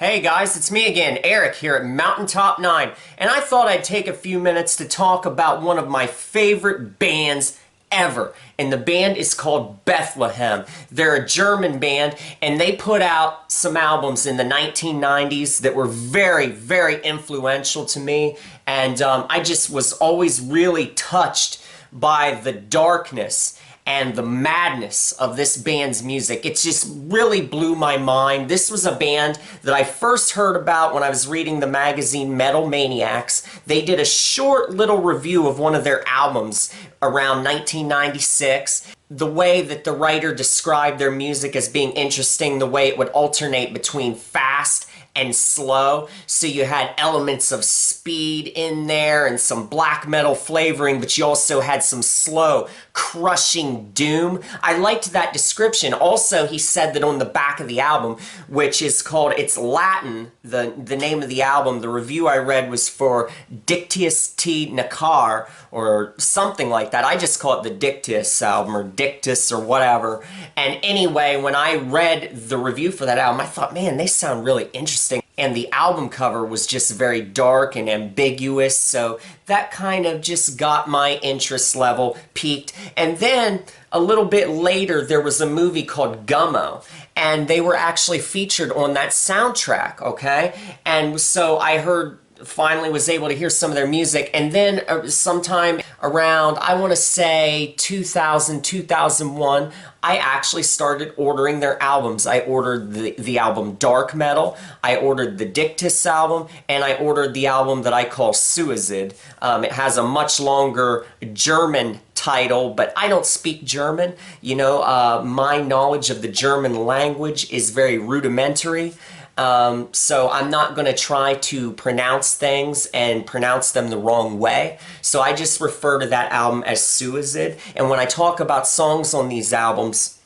Hey guys, it's me again, Eric here at Mountaintop 9, and I thought I'd take a few minutes to talk about one of my favorite bands ever, and the band is called Bethlehem. They're a German band, and they put out some albums in the 1990s that were very, very influential to me, and I just was always really touched by the darkness and the madness of this band's music. It just really blew my mind. This was a band that I first heard about when I was reading the magazine Metal Maniacs. They did a short little review of one of their albums around 1996. The way that the writer described their music as being interesting, the way it would alternate between fast and slow, so you had elements of speed in there and some black metal flavoring, but you also had some slow, crushing doom. I liked that description. Also, he said that on the back of the album, which is called, it's Latin, the name of the album, the review I read was for Dictius T. Necare, or something like that. I just call it the Dictius album, or Dictus, or whatever. And anyway, when I read the review for that album, I thought, man, they sound really interesting. And the album cover was just very dark and ambiguous, so that kind of just got my interest level peaked. And then a little bit later, there was a movie called Gummo, and they were actually featured on that soundtrack, okay? And so I finally was able to hear some of their music, and then sometime around, I want to say 2000, 2001, I actually started ordering their albums. I ordered the album Dark Metal, I ordered the Dictius album, and I ordered the album that I call Suicide. It has a much longer German title, but I don't speak German. You know, my knowledge of the German language is very rudimentary. So I'm not going to try to pronounce things and pronounce them the wrong way. So I just refer to that album as Suicide. And when I talk about songs on these albums,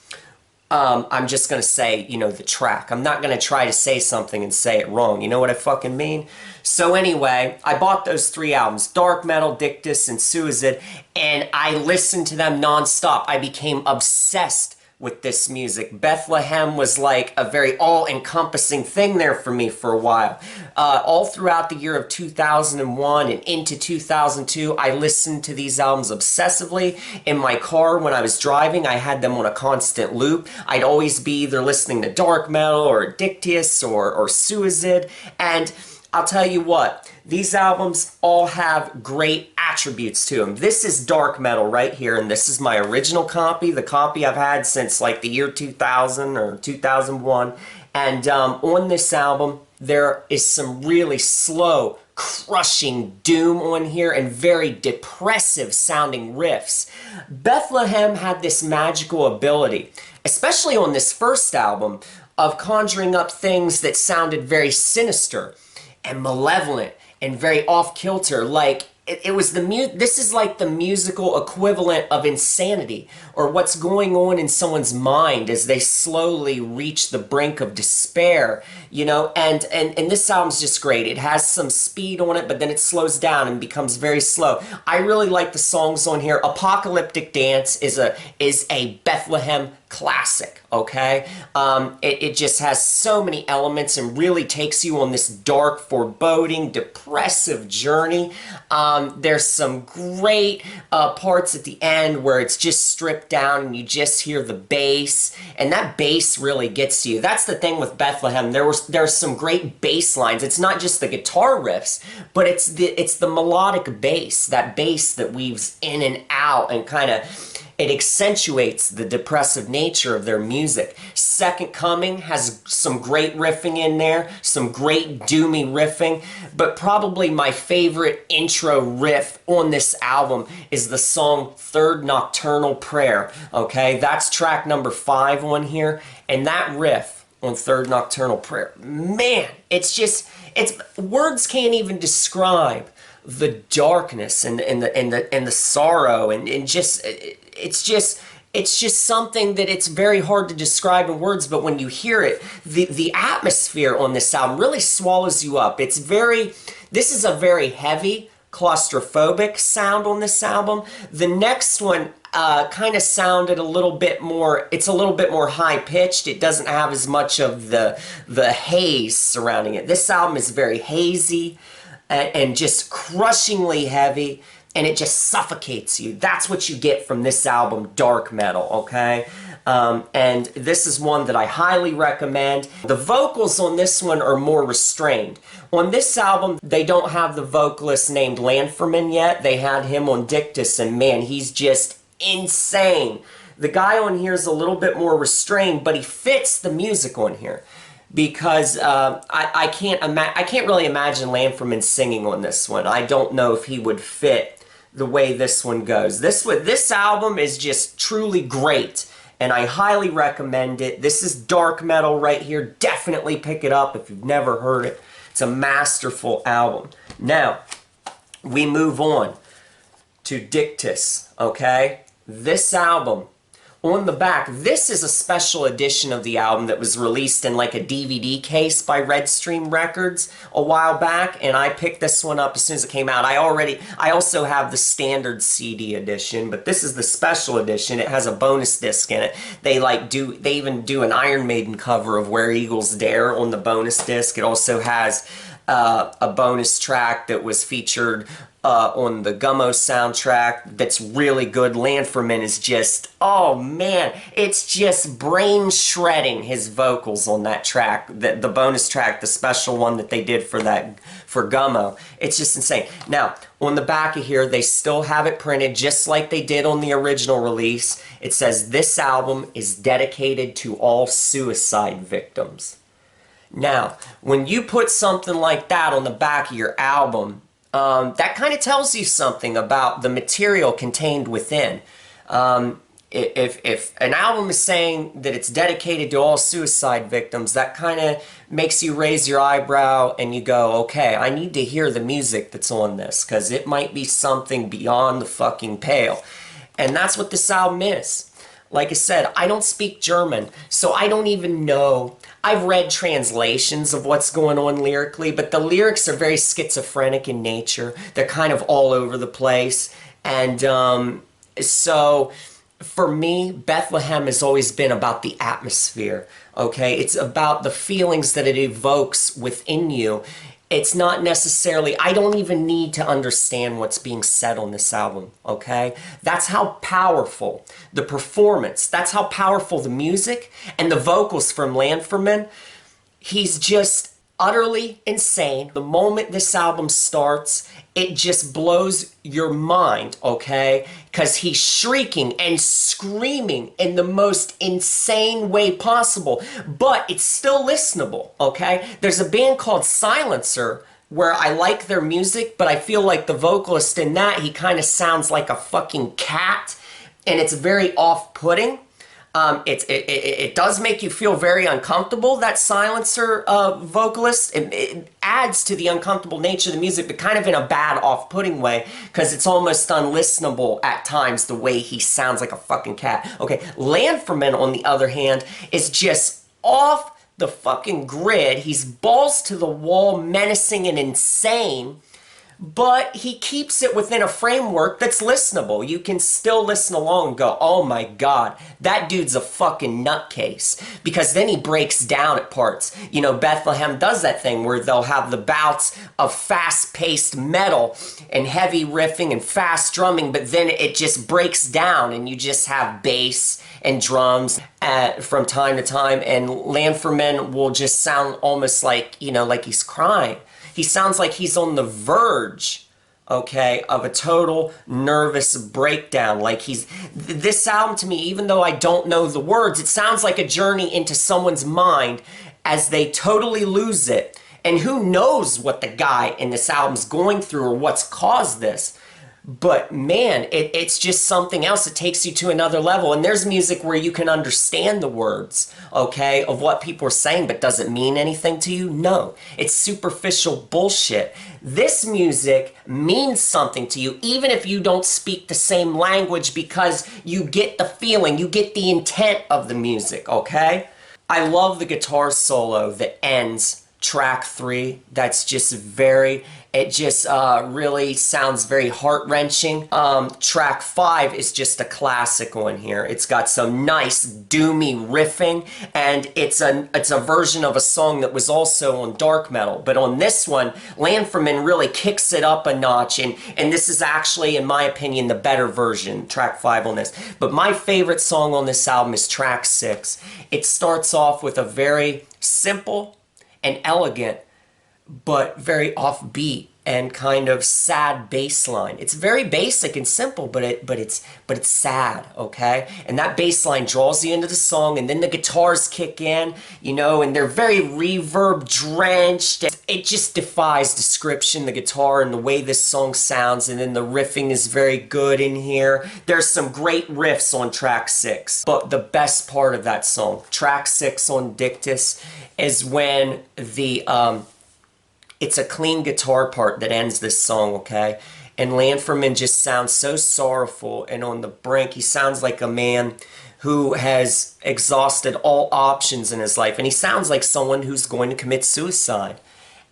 I'm just going to say, you know, the track. I'm not going to try to say something and say it wrong. You know what I fucking mean? So anyway, I bought those three albums, Dark Metal, Dictius, and Suicide, and I listened to them nonstop. I became obsessed with this music. Bethlehem was like a very all-encompassing thing there for me for a while. All throughout the year of 2001 and into 2002, I listened to these albums obsessively. In my car when I was driving, I had them on a constant loop. I'd always be either listening to Dark Metal or Dictius or Suicide, and I'll tell you what, these albums all have great attributes to them. This is Dark Metal right here, and this is my original copy, the copy I've had since like the year 2000 or 2001. And on this album, there is some really slow, crushing doom on here and very depressive sounding riffs. Bethlehem had this magical ability, especially on this first album, of conjuring up things that sounded very sinister and malevolent and very off-kilter. Like it was this is like the musical equivalent of insanity, or what's going on in someone's mind as they slowly reach the brink of despair, you know. And this album's just great. It has some speed on it, but then it slows down and becomes very slow. I really like the songs on here. Apocalyptic Dance is a Bethlehem classic, okay? It just has so many elements and really takes you on this dark, foreboding, depressive journey. There's some great parts at the end where it's just stripped down and you just hear the bass, and that bass really gets to you. That's the thing with Bethlehem. There's some great bass lines. It's not just the guitar riffs, but it's the melodic bass, that bass that weaves in and out and kind of it accentuates the depressive nature of their music. Second Coming has some great riffing in there, some great doomy riffing, but probably my favorite intro riff on this album is the song Third Nocturnal Prayer, okay? That's track number 5 on here, and that riff on Third Nocturnal Prayer, man, words can't even describe the darkness and the sorrow and just it's just something that it's very hard to describe in words, but when you hear it, the atmosphere on this album really swallows you up. This is a very heavy, claustrophobic sound on this album. The next one kind of sounded a little bit more, it's a little bit more high pitched. It doesn't have as much of the haze surrounding it. This album is very hazy and just crushingly heavy, and it just suffocates you. That's what you get from this album, dark metal, okay? And this is one that I highly recommend. The vocals on this one are more restrained. On this album, they don't have the vocalist named Lanferman yet. They had him on Dictius, and man, he's just insane. The guy on here is a little bit more restrained, but he fits the music on here. Because I can't really imagine Lanferman singing on this one. I don't know if he would fit the way this one goes. This album is just truly great, and I highly recommend it. This is dark metal right here. Definitely pick it up if you've never heard it. It's a masterful album. Now, we move on to Dictius, okay? This album, on the back, this is a special edition of the album that was released in like a DVD case by Redstream Records a while back, and I picked this one up as soon as it came out. I also have the standard CD edition, but this is the special edition. It has a bonus disc in it. They even do an Iron Maiden cover of Where Eagles Dare on the bonus disc. It also has a bonus track that was featured on the Gummo soundtrack that's really good. Lanferman is just, oh man, it's just brain shredding, his vocals on that track, the bonus track, the special one that they did for Gummo. It's just insane. Now, on the back of here, they still have it printed just like they did on the original release. It says, "This album is dedicated to all suicide victims." Now, when you put something like that on the back of your album, that kind of tells you something about the material contained within. If an album is saying that it's dedicated to all suicide victims, that kind of makes you raise your eyebrow and you go, okay, I need to hear the music that's on this, because it might be something beyond the fucking pale. And that's what this album is. Like I said, I don't speak German, so I don't even know. I've read translations of what's going on lyrically, but the lyrics are very schizophrenic in nature. They're kind of all over the place. And so for me, Bethlehem has always been about the atmosphere, okay? It's about the feelings that it evokes within you. It's not necessarily, I don't even need to understand what's being said on this album, okay? That's how powerful the performance, that's how powerful the music and the vocals from Lanferman. He's just utterly insane. The moment this album starts, it just blows your mind, okay? Because he's shrieking and screaming in the most insane way possible, but it's still listenable, okay? There's a band called Silencer where I like their music, but I feel like the vocalist in that, he kind of sounds like a fucking cat, and it's very off-putting. It does make you feel very uncomfortable, that Silencer vocalist. It adds to the uncomfortable nature of the music, but kind of in a bad, off-putting way, because it's almost unlistenable at times, the way he sounds like a fucking cat. Okay, Lanferman, on the other hand, is just off the fucking grid. He's balls to the wall, menacing and insane, but he keeps it within a framework that's listenable. You can still listen along and go, oh my god, that dude's a fucking nutcase. Because then he breaks down at parts. You know, Bethlehem does that thing where they'll have the bouts of fast-paced metal and heavy riffing and fast drumming, but then it just breaks down and you just have bass and drums from time to time, and Lanferman will just sound almost like, you know, like he's crying. He sounds like he's on the verge, okay, of a total nervous breakdown. Like this album to me, even though I don't know the words, it sounds like a journey into someone's mind as they totally lose it. And who knows what the guy in this album's going through or what's caused this. But man, it's just something else. It takes you to another level. And there's music where you can understand the words, okay, of what people are saying, but does it mean anything to you? No. It's superficial bullshit. This music means something to you, even if you don't speak the same language, because you get the feeling, you get the intent of the music, okay? I love the guitar solo that ends track 3 that's just it just really sounds very heart-wrenching. Track 5 is just a classic on here. It's got some nice doomy riffing, and it's a version of a song that was also on dark metal. But on this one, Lanferman really kicks it up a notch, and this is actually, in my opinion, the better version, track 5 on this. But my favorite song on this album is track 6. It starts off with a very simple and elegant, but very offbeat and kind of sad bass line. It's very basic and simple, but it's sad, okay? And that bass line draws you into the song, and then the guitars kick in, you know, and they're very reverb drenched. It just defies description, the guitar and the way this song sounds, and then the riffing is very good in here. There's some great riffs on track 6, but the best part of that song, track 6 on Dictius, is when it's a clean guitar part that ends this song, okay? And Lanferman just sounds so sorrowful and on the brink. He sounds like a man who has exhausted all options in his life. And he sounds like someone who's going to commit suicide.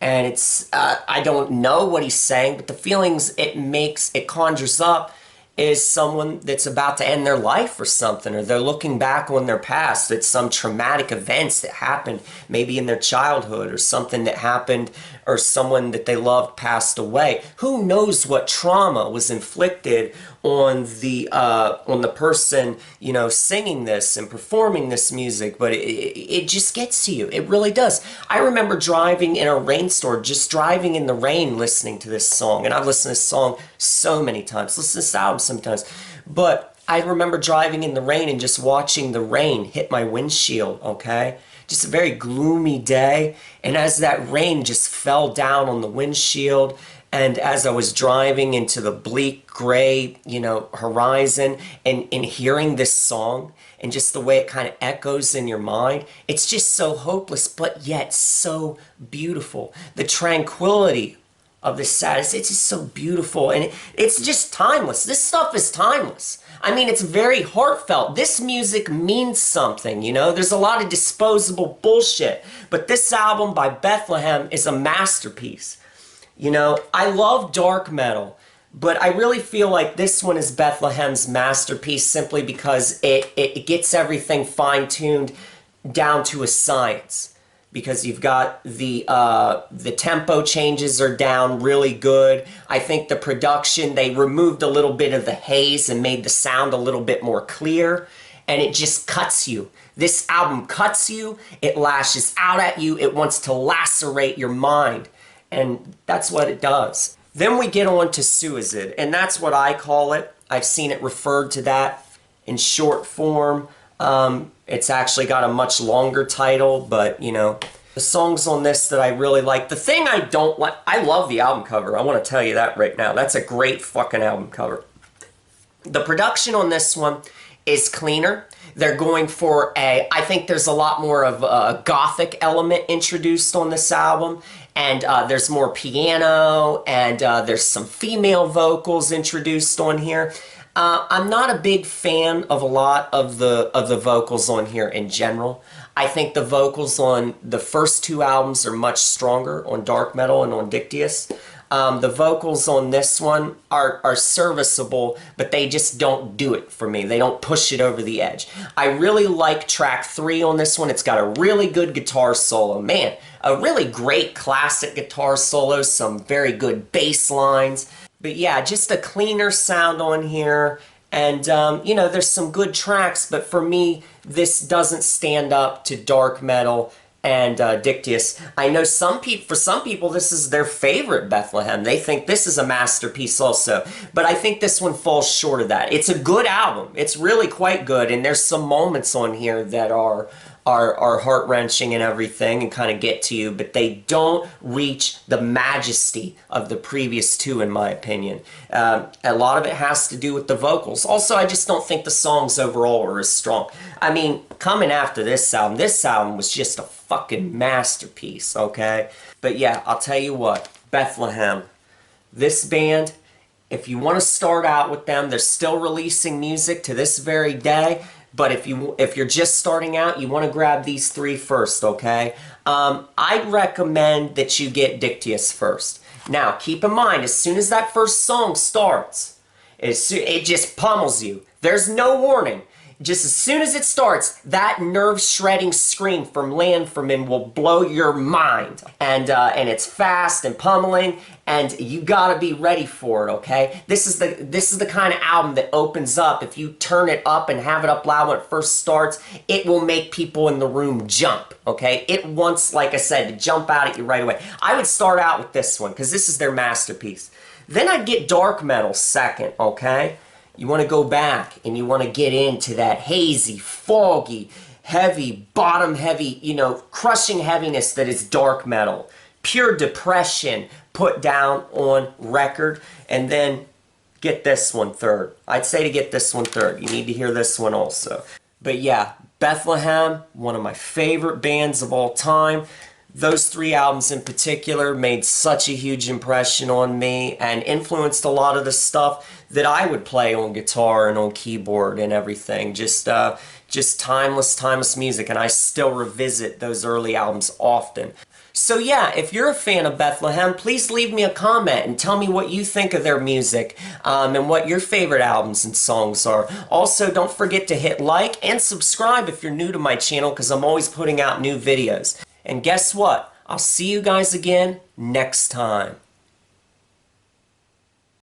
And it's, I don't know what he's saying, but the feelings it conjures up is someone that's about to end their life or something, or they're looking back on their past at some traumatic events that happened maybe in their childhood, or something that happened, or someone that they loved passed away. Who knows what trauma was inflicted on the person, you know, singing this and performing this music, but it just gets to you. It really does. I remember driving in a rainstorm, just driving in the rain, listening to this song, and I've listened to this song so many times, listened to this album sometimes, but I remember driving in the rain and just watching the rain hit my windshield, okay? Just a very gloomy day, and as that rain just fell down on the windshield, and as I was driving into the bleak, gray, you know, horizon, and hearing this song, and just the way it kind of echoes in your mind, it's just so hopeless, but yet so beautiful. The tranquility of the sadness, it's just so beautiful, and it's just timeless. This stuff is timeless. I mean, it's very heartfelt. This music means something, you know? There's a lot of disposable bullshit, but this album by Bethlehem is a masterpiece. You know, I love dark metal, but I really feel like this one is Bethlehem's masterpiece simply because it gets everything fine-tuned down to a science. Because you've got the tempo changes are down really good. I think the production, they removed a little bit of the haze and made the sound a little bit more clear, and it just cuts you. This album cuts you, it lashes out at you, it wants to lacerate your mind. And that's what it does. Then we get on to Suicide, and that's what I call it. I've seen it referred to that in short form. It's actually got a much longer title, but, you know, the songs on this that I really like. The thing I don't like, I love the album cover. I want to tell you that right now. That's a great fucking album cover. The production on this one is cleaner. They're going for I think there's a lot more of a gothic element introduced on this album. And there's more piano, and there's some female vocals introduced on here. I'm not a big fan of a lot of the vocals on here in general. I think the vocals on the first 2 albums are much stronger, on Dark Metal and on Dictius. The vocals on this one are serviceable, but they just don't do it for me. They don't push it over the edge. I really like track 3 on this one. It's got a really good guitar solo. Man, a really great classic guitar solo, some very good bass lines. But yeah, just a cleaner sound on here. And, you know, there's some good tracks, but for me, this doesn't stand up to Dark Metal and Dictius. I know for some people, this is their favorite Bethlehem. They think this is a masterpiece also. But I think this one falls short of that. It's a good album. It's really quite good, and there's some moments on here that are heart-wrenching and everything and kind of get to you, but they don't reach the majesty of the previous 2, in my opinion. A lot of it has to do with the vocals. Also, I just don't think the songs overall are as strong. I mean, coming after this album was just a fucking masterpiece, okay? But yeah, I'll tell you what, Bethlehem, this band, if you want to start out with them, they're still releasing music to this very day. But if you're just starting out, you want to grab these three first, okay? I'd recommend that you get Dictius first. Now, keep in mind, as soon as that first song starts, it just pummels you. There's no warning. Just as soon as it starts, that nerve-shredding scream from Landforman will blow your mind. And it's fast and pummeling, and you gotta be ready for it, okay? This is the kind of album that opens up. If you turn it up and have it up loud when it first starts, it will make people in the room jump, okay? It wants, like I said, to jump out at you right away. I would start out with this one, because this is their masterpiece. Then I'd get dark metal second, okay? You want to go back and you want to get into that hazy, foggy, heavy, bottom heavy, crushing heaviness that is dark metal. Pure depression put down on record. And then get this one third. I'd say to get this one third. You need to hear this one also. But yeah, Bethlehem, one of my favorite bands of all time. Those three albums in particular made such a huge impression on me and influenced a lot of the stuff that I would play on guitar and on keyboard and everything. Just timeless music, and I still revisit those early albums often. So yeah, if you're a fan of Bethlehem, please leave me a comment and tell me what you think of their music and what your favorite albums and songs are. Also, don't forget to hit like and subscribe if you're new to my channel, because I'm always putting out new videos. And guess what? I'll see you guys again next time.